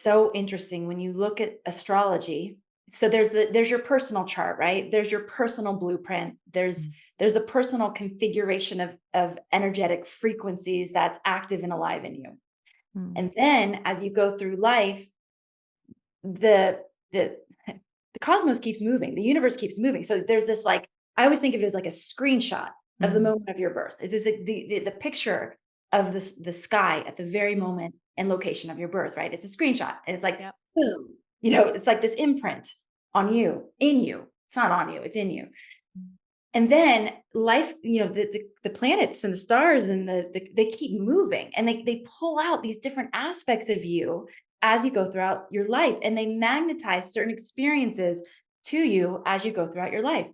so interesting when you look at astrology. So there's your personal chart, right? There's your personal blueprint. There's the personal configuration of energetic frequencies that's active and alive in you. Mm. And then as you go through life, the the the cosmos keeps moving, the universe keeps moving. So there's this, like, I always think of it as like a screenshot of the Mm. moment of your birth. It is the picture of the sky at the very moment and location of your birth, right? It's a screenshot, and it's like Yep. boom, it's like this imprint on you, in you. It's not on you, it's in you. And then life, the planets and the stars and they keep moving, and they pull out these different aspects of you as you go throughout your life, and they magnetize certain experiences to you as you go throughout your life.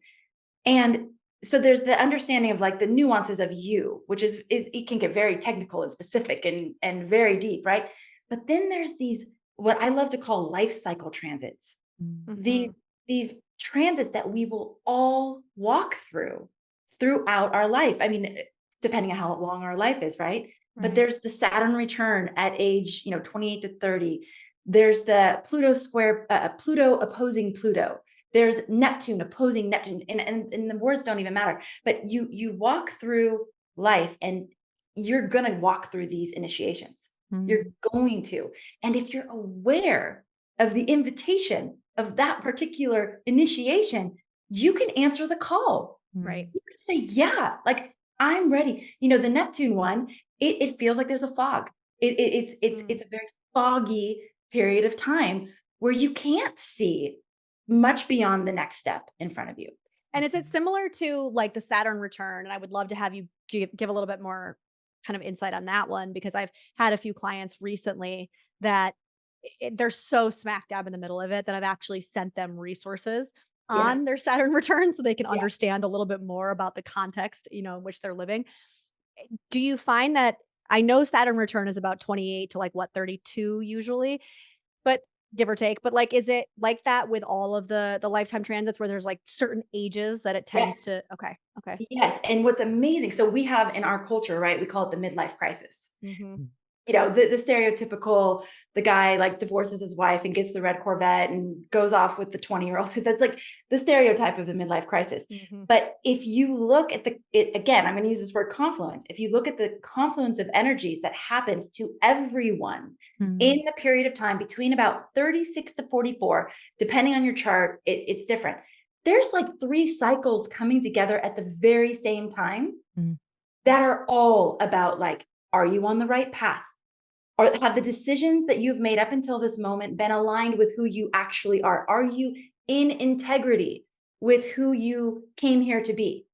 And so there's the understanding of like the nuances of you, which is it can get very technical and specific and very deep, right? But then there's these, what I love to call life cycle transits. Mm. the Mhm. these transits that we will all walk throughout our life. I mean, depending on how long our life is, right? But Right. there's the Saturn return at age, 28 to 30. There's the Pluto opposing Pluto. There's Neptune opposing Neptune, and the words don't even matter. But you walk through life, and you're gonna walk through these initiations. You're Mm. going to. And if you're aware of the invitation of that particular initiation, you can answer the call. Right. You can say, yeah, like I'm ready. The Neptune one, it feels like there's a fog. It's a very foggy period of time where you can't see much beyond the next step in front of you. And is it similar to like the Saturn return? And I would love to have you give a little bit more kind of insight on that one because I've had a few clients recently that they're so smack dab in the middle of it that I've actually sent them resources Yeah. on their Saturn return so they can Yeah. understand a little bit more about the context, in which they're living. Do you find that I know Saturn return is about 28 to like what 32 usually, but give or take, but like is it like that with all of the lifetime transits where there's like certain ages that it tends Yes. to okay, okay. Yes. And what's amazing, so we have in our culture, right? We call it the midlife crisis. Mhm. The stereotypical, the guy like divorces his wife and gets the red Corvette and goes off with the 20-year-old. That's like the stereotype of the midlife crisis. Mhm. But if you look at it again, I'm going to use this word confluence. If you look at the confluence of energies that happens to everyone Mm. in the period of time between about 36 to 44, depending on your chart, it's different. There's like 3 cycles coming together at the very same time Mm. that are all about like, are you on the right path? Or have the decisions that you've made up until this moment been aligned with who you actually are? Are you in integrity with who you came here to be?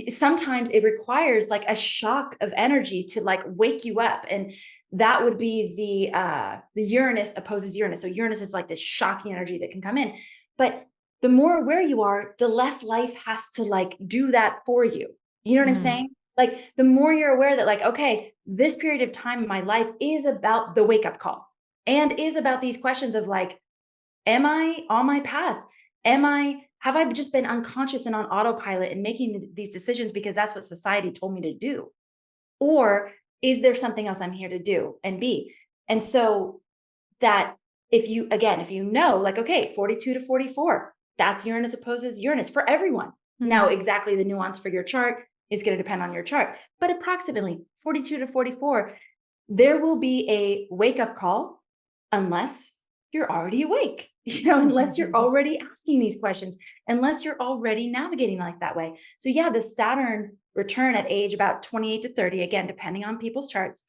Sometimes it requires like a shock of energy to like wake you up, and that would be the Uranus opposes Uranus. So Uranus is like this shocking energy that can come in, but the more aware you are, the less life has to like do that for you. You know what I'm Mm. saying? Like the more you're aware that like, okay, this period of time in my life is about the wake up call and is about these questions of like, am I on my path? Have I just been unconscious and on autopilot and making these decisions because that's what society told me to do? Or is there something else I'm here to do and be? And so that if you know, like, okay, 42 to 44, that's Uranus opposes Uranus for everyone. Now, Mm. exactly the nuance for your chart is going to depend on your chart, but approximately 42 to 44, there will be a wake up call unless you're already awake, unless you're already asking these questions, unless you're already navigating like that way. So yeah, the Saturn return at age about 28 to 30, again, depending on people's charts,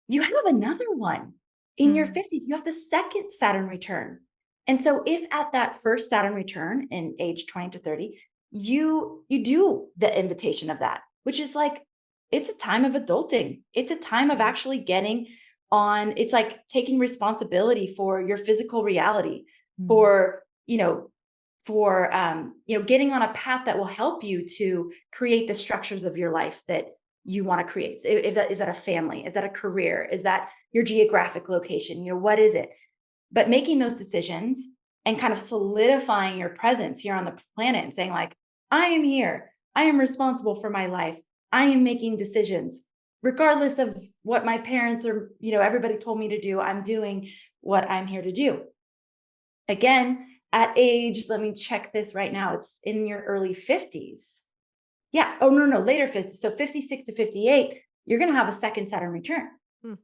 you have another one in your Mm. 50s. You have the second Saturn return. And so if at that first Saturn return in age 20 to 30, you do the invitation of that, which is like, it's a time of adulting. It's a time of actually getting on, it's like taking responsibility for your physical reality, Mm. for, getting on a path that will help you to create the structures of your life that you want to create. If that is that a family, is that a career, is that your geographic location, what is it? But making those decisions and kind of solidifying your presence here on the planet and saying like, I am here, I am responsible for my life, I am making decisions, regardless of what my parents or, everybody told me to do, I'm doing what I'm here to do. Again, at age, let me check this right now. It's in your early 50s. Yeah. Oh, no, later 50s. So 56 to 58, you're going to have a second Saturn return. Hmm.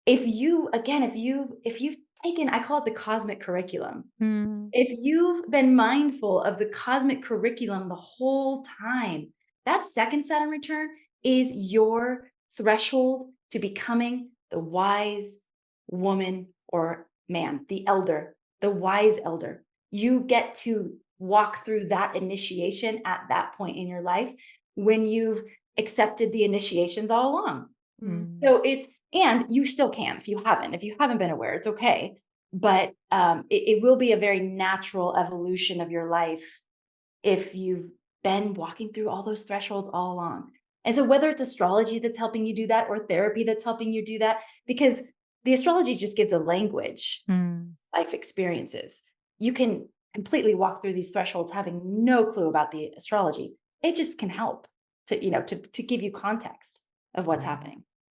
If you've taken, I call it the cosmic curriculum. Mm. If you've been mindful of the cosmic curriculum the whole time, that second Saturn return is your threshold to becoming the wise woman or man, the elder, the wise elder. You get to walk through that initiation at that point in your life when you've accepted the initiations all along. Mm. So and you still can if you haven't been aware, it's okay. But it will be a very natural evolution of your life if you've been walking through all those thresholds all along. And so whether it's astrology that's helping you do that or therapy that's helping you do that, because the astrology just gives a language, Mm. life experiences. You can completely walk through these thresholds having no clue about the astrology. It just can help to give you context of what's happening.